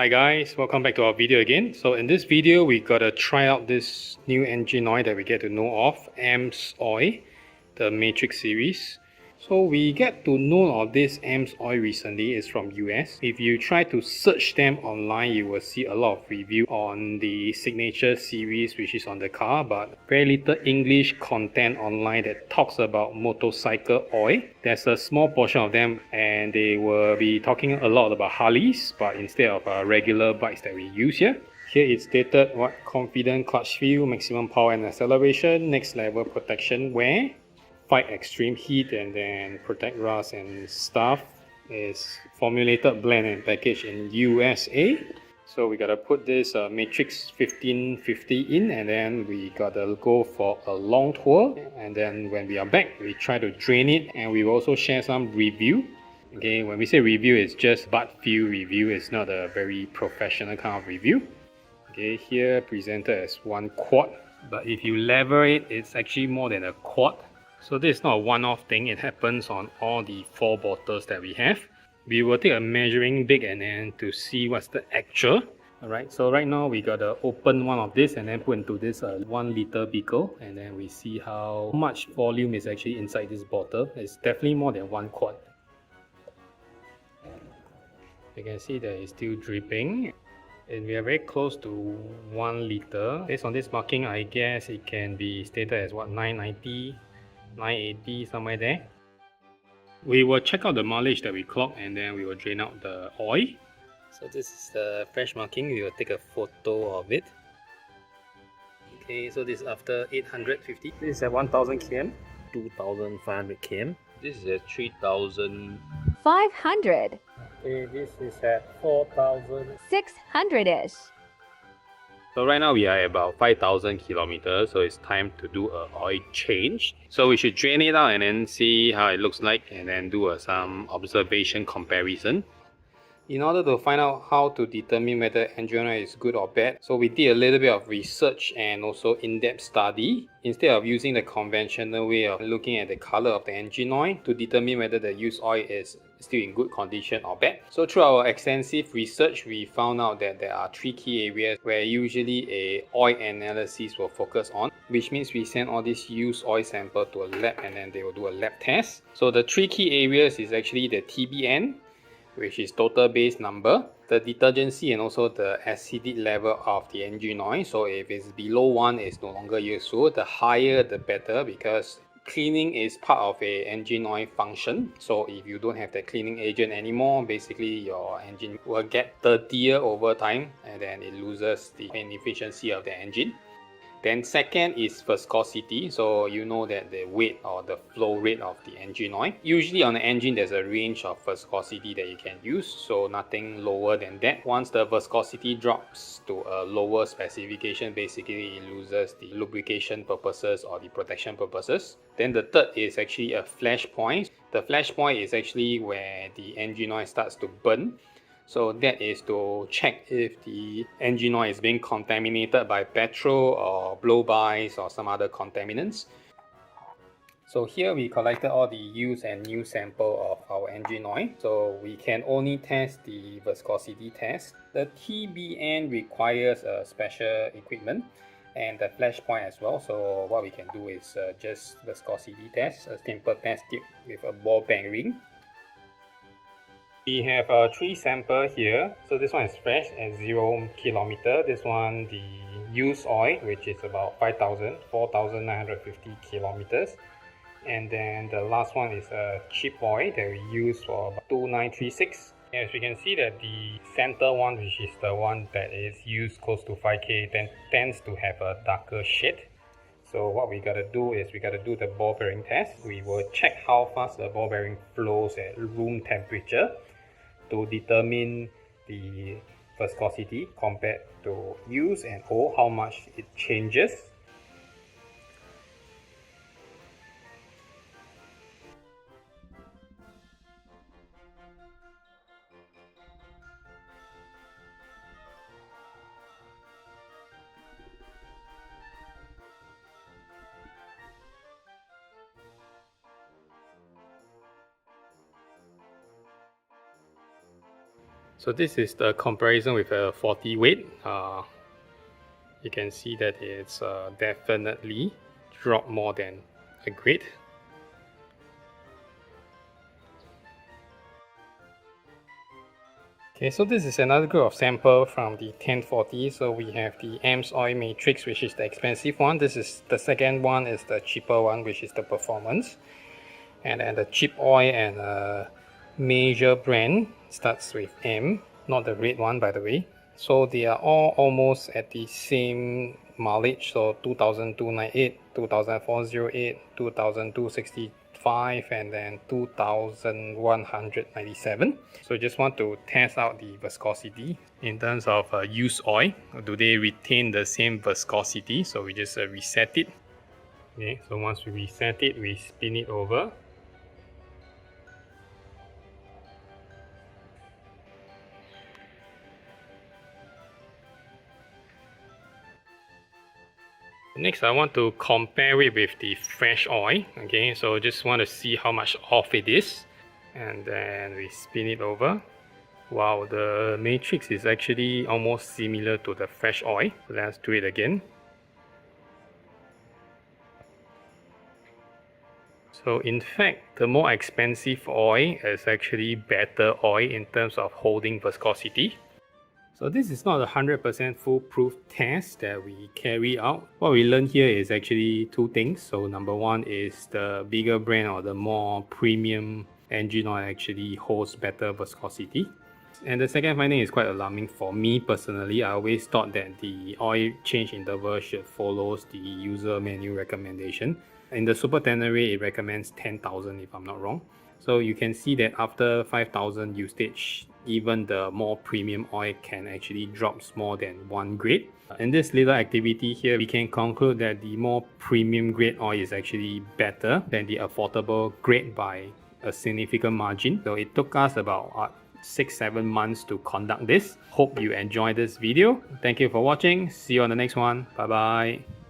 Hi guys, welcome back to our video again. So in this video, we gotta try out this new engine oil that we get to know of, AMSOIL, the Matrix series. So we get to know of this AMSOIL recently. It's from US. If you try to search them online, you will see a lot of review on the signature series, which is on the car, but very little English content online that talks about motorcycle oil. There's a small portion of them and they will be talking a lot about Harleys, but instead of regular bikes that we use here. Here it's stated what confident clutch feel, maximum power and acceleration, next level protection wear, fight extreme heat and then protect rust and stuff. Is formulated, blend and packaged in USA. So we gotta put this Matrix 1550 in, and then we gotta go for a long tour, and then when we are back we try to drain it, and we will also share some review. Okay, when we say review, it's just butt feel review. It's not a very professional kind of review. Okay, here presented as 1 quart, but if you lever it, it's actually more than a quart. So this is not a one-off thing, it happens on all the 4 bottles that we have. We will take a measuring big and then to see what's the actual. Alright, so right now we gotta open one of this and then put into this 1 liter beaker, and then we see how much volume is actually inside this bottle. It's definitely more than 1 quart. You can see that it's still dripping. And we are very close to 1 liter. Based on this marking, I guess it can be stated as what, 990, 980, somewhere there. We will check out the mileage that we clock and then we will drain out the oil. So this is the fresh marking. We will take a photo of it. Okay, so this is after 850. This is at 1000 km. 2500 km. This is at 3500. Okay, this is at 4000. 600-ish. So right now we are at about 5000 kilometers, so it's time to do a oil change. So we should drain it out and then see how it looks like, and then do some observation comparison. In order to find out how to determine whether engine oil is good or bad, so we did a little bit of research and also in-depth study. Instead of using the conventional way of looking at the color of the engine oil to determine whether the used oil is still in good condition or bad. So through our extensive research, we found out that there are 3 key areas where usually a oil analysis will focus on, which means we send all these used oil sample to a lab and then they will do a lab test. So the 3 key areas is actually the TBN, which is total base number, the detergency and also the acidity level of the engine oil. So if it's below 1, it's no longer useful. The higher the better, because cleaning is part of a engine oil function. So if you don't have the cleaning agent anymore, basically your engine will get dirtier over time and then it loses the efficiency of the engine. Then second is viscosity. So you know that the weight or the flow rate of the engine oil. Usually on the engine there's a range of viscosity that you can use, so nothing lower than that. Once the viscosity drops to a lower specification, basically it loses the lubrication purposes or the protection purposes. Then the third is actually a flash point. The flash point is actually where the engine oil starts to burn. So that is to check if the engine oil is being contaminated by petrol or blow-bys or some other contaminants. So here we collected all the used and new sample of our engine oil. So we can only test the viscosity test. The TBN requires a special equipment and the flash point as well. So what we can do is just viscosity test, a simple test tube with a ball bearing. We have 3 samples here. So this one is fresh at 0 kilometer. This one the used oil, which is about 4950 kilometers. And then the last one is a cheap oil that we use for about 2936. As we can see that the center one, which is the one that is used close to 5k, then tends to have a darker shade. So what we gotta do is we gotta do the ball bearing test. We will check how fast the ball bearing flows at room temperature to determine the viscosity compared to used and old, how much it changes. So this is the comparison with a 40 weight. You can see that it's definitely dropped more than a grade. Okay, so this is another group of sample from the 1040. So we have the AMSOIL matrix, which is the expensive one. This is the second one, is the cheaper one, which is the performance. And then the cheap oil and major brand starts with M, not the red one by the way. So they are all almost at the same mileage, so 2298, 2408, 2265, and then 2197. So just want to test out the viscosity in terms of used oil. Do they retain the same viscosity? So we just reset it. Okay, so once we reset it, we spin it over. Next, I want to compare it with the fresh oil. Okay, so just want to see how much off it is, and then we spin it over. Wow, the matrix is actually almost similar to the fresh oil. Let's do it again. So in fact, the more expensive oil is actually better oil in terms of holding viscosity. So this is not a 100% foolproof test that we carry out. What we learned here is actually two things. So number one is the bigger brand or the more premium engine oil actually holds better viscosity. And the second finding is quite alarming for me personally. I always thought that the oil change interval should follow the user manual recommendation. In the Super Tenere, it recommends 10,000 if I'm not wrong. So you can see that after 5,000 usage, even the more premium oil can actually drop more than 1 grade. In this little activity here, we can conclude that the more premium grade oil is actually better than the affordable grade by a significant margin. So it took us about 6-7 months to conduct this. Hope you enjoyed this video. Thank you for watching. See you on the next one. Bye bye.